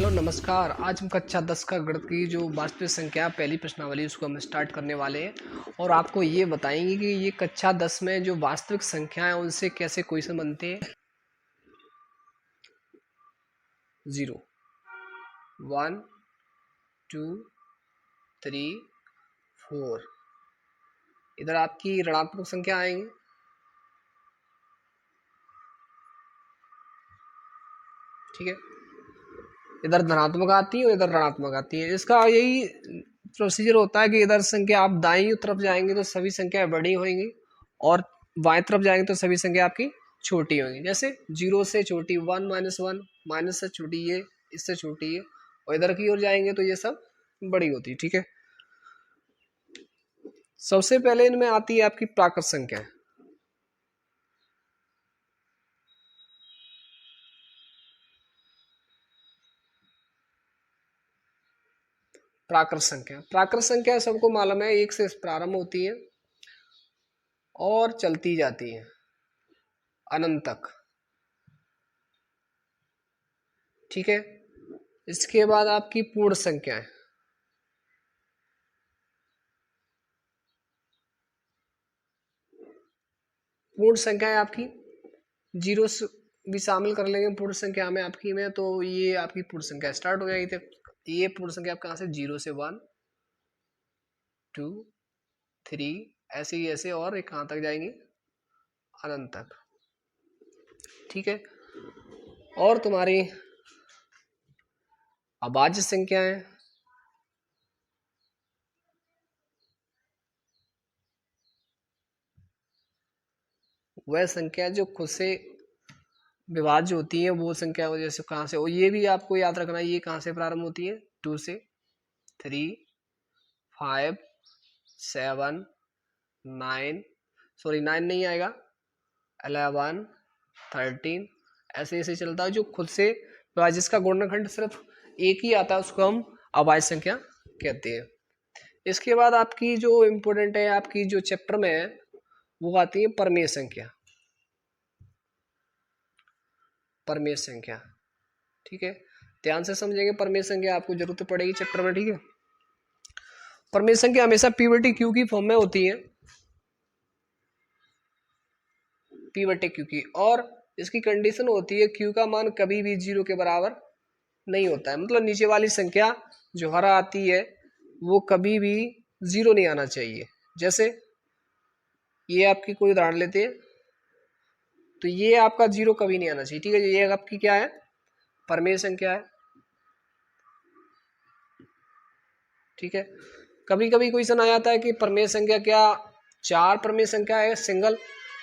Hello नमस्कार। आज हम कक्षा 10 का गणित की जो वास्तविक संख्या पहली प्रश्नावली उसको हम स्टार्ट करने वाले हैं और आपको ये बताएंगे कि ये कक्षा 10 में जो वास्तविक संख्या है उनसे कैसे क्वेश्चन बनते हैं। 0 1 2 3 4 इधर आपकी ऋणात्मक संख्या आएंगे। ठीक है, इधर धनात्मक आती है और इधर ऋणात्मक आती है। इसका यही प्रोसीजर होता है कि इधर संख्या आप दाईं तरफ जाएंगे तो सभी संख्याएं बड़ी होंगी और बाएं तरफ जाएंगे तो सभी संख्या आपकी छोटी होंगी। जैसे 0 से छोटी 1 -1, माइनस से छोटी ये, इससे छोटी ये, और इधर की ओर जाएंगे तो ये सब बड़ी होती है। ठीक है, सबसे पहले इनमें आती है आपकी प्राकृत संख्या। प्राकृत संख्या सबको मालूम है, 1 से प्रारंभ होती है और चलती जाती है अनंत तक। ठीक है, इसके बाद आपकी पूर्ण संख्या है। पूर्ण संख्या है आपकी 0 भी शामिल कर लेंगे पूर्ण संख्या में आपकी में, तो ये आपकी पूर्ण संख्या स्टार्ट हो जाएगी। तो ये पूर्ण संख्या आप कहाँ से 0 से 1 2 3 ऐसे ही ऐसे और एक कहाँ तक जाएंगी, अनंत तक। ठीक है, और तुम्हारी अभाज्य संख्या है। वह संख्या जो खुद से विभाज्य होती है, वो संख्या जैसे कहाँ से, और ये भी आपको याद रखना है ये कहाँ से प्रारंभ होती है, 2 से 3 5 7 9, सॉरी 9 नहीं आएगा, 11 13 ऐसे ऐसे चलता है। जो खुद से जिसका गुणनखंड सिर्फ एक ही आता है उसको हम अभाज्य संख्या कहते हैं। इसके बाद आपकी जो इम्पोर्टेंट है आपकी जो चैप्टर में है वो आती है परमेय संख्या। परमेय संख्या, ठीक है, ध्यान से समझेंगे। परमेय संख्या आपको जरूरत पड़ेगी चैप्टर में। ठीक है, परमेय संख्या हमेशा पी/क्यू क्यू की फॉर्म में होती है, पी/क्यू की, और इसकी कंडीशन होती है क्यू का मान कभी भी 0 के बराबर नहीं होता है। मतलब नीचे वाली संख्या जो हर आती है वो कभी भी 0 नहीं आना चाहिए। जैसे ये आपकी कोई उदाहरण लेते हैं तो ये आपका 0 कभी नहीं आना चाहिए। ठीक है, ये आपकी क्या है, परमेय संख्या है। ठीक है, कभी कभी क्वेश्चन आ जाता है कि परमेय संख्या क्या 4 परमेय संख्या है सिंगल,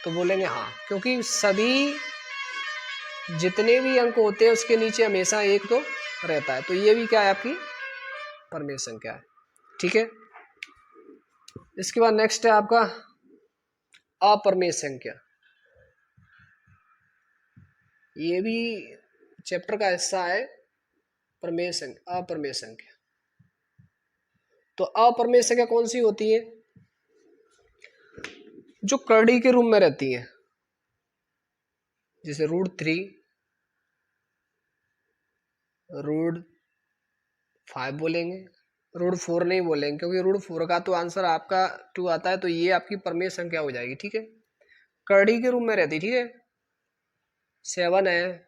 तो बोलेंगे हाँ, क्योंकि सभी जितने भी अंक होते हैं उसके नीचे हमेशा एक तो रहता है, तो ये भी क्या है आपकी परमेय संख्या है। ठीक है, इसके बाद नेक्स्ट है आपका अपरमेय संख्या। ये भी चैप्टर का हिस्सा है, परमेय संख्या, अपरमेय संख्या। तो अपरमेय संख्या कौन सी होती है, जो कड़ी के रूप में रहती है, जैसे √3, √5 बोलेंगे, √4 नहीं बोलेंगे, क्योंकि √4 का तो आंसर आपका 2 आता है, तो ये आपकी परमेय संख्या हो जाएगी। ठीक है, कड़ी के रूप में रहती। ठीक है, 7 है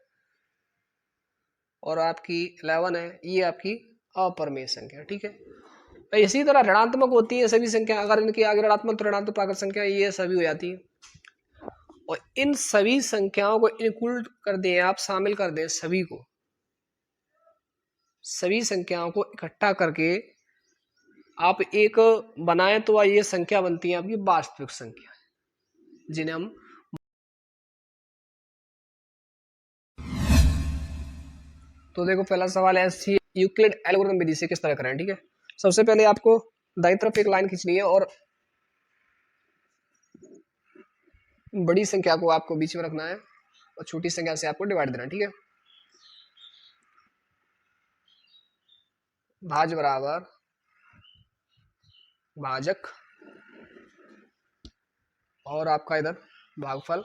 और आपकी 11 है, ये आपकी अपरमेय संख्या। ठीक है, तो इसी तरह ऋणात्मक होती है सभी संख्या, अगर इनके आगे ऋणात्मक तो ऋणात्मक प्राकृत संख्या ये सभी हो जाती है। और इन सभी संख्याओं को इंक्लूड कर दें आप, शामिल कर दें सभी को, सभी संख्याओं को इकट्ठा करके आप एक बनाएं तो ये संख्या बनती है आपकी वास्तविक संख्या, जिन्हें हम तो देखो पहला सवाल है यूक्लिड एल्गोरिथम विधि से किस तरह करें। ठीक है, सबसे पहले आपको दाईं तरफ एक लाइन खींचनी है और बड़ी संख्या को आपको बीच में रखना है और छोटी संख्या से आपको डिवाइड देना है। ठीक है, भाज बराबर भाजक और आपका इधर भागफल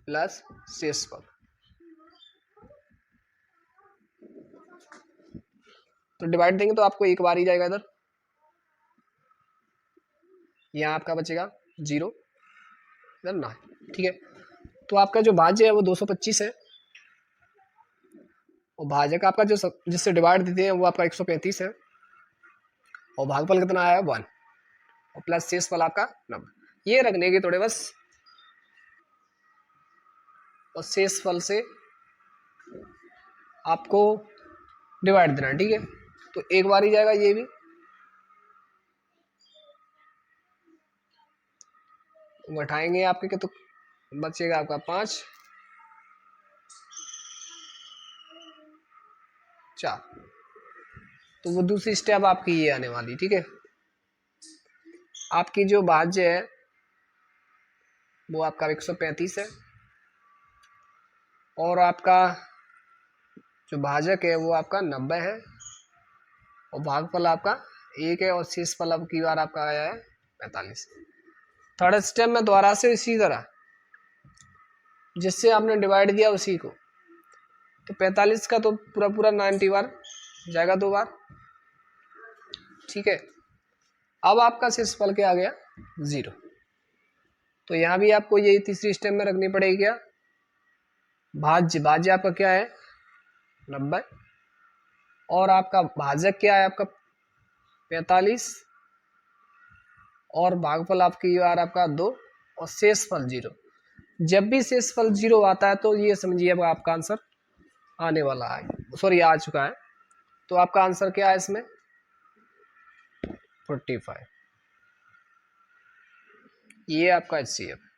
प्लस शेषफल। तो डिवाइड देंगे तो आपको एक बार ही जाएगा इधर, यहाँ आपका बचेगा 0 इधर ना, ठीक है। तो आपका जो भाज्य है वो 225 है, और भाजक आपका जो जिससे डिवाइड देते हैं वो आपका 135 है, और भागफल कितना आया है 1, और प्लस शेषफल आपका 90। ये रखने के थोड़े बस, और शेषफल से आपको डिवाइड देना, ठीक है। तो एक बार ही जाएगा ये भी, घटाएंगे आपके के तो बचेगा आपका 5 4। तो वो दूसरी स्टेप आपकी ये आने वाली, ठीक है। आपकी जो भाज्य है वो आपका 135 है, और आपका जो भाजक है वो आपका 90 है, और भागफल आपका 1 है, और शेषफल अब की बार आपका आया है 45। थर्ड स्टेप में दोबारा से इसी तरह जिससे आपने डिवाइड दिया उसी को, तो 45 का तो पूरा पूरा 90 बार जाएगा 2 बार, ठीक है। अब आपका शेषफल क्या आ गया 0। तो यहाँ भी आपको यही तीसरी स्टेप में रखनी पड़ेगी क्या, भाज्य, भाज्य आपका क्या है 90, और आपका भाजक क्या है आपका 45, और भागफल आपकी बार आपका 2, और शेषफल 0। जब भी शेषफल 0 आता है तो ये समझिए अब आपका आंसर आने वाला है, सॉरी आ चुका है। तो आपका आंसर क्या है इसमें 45, ये आपका HCF।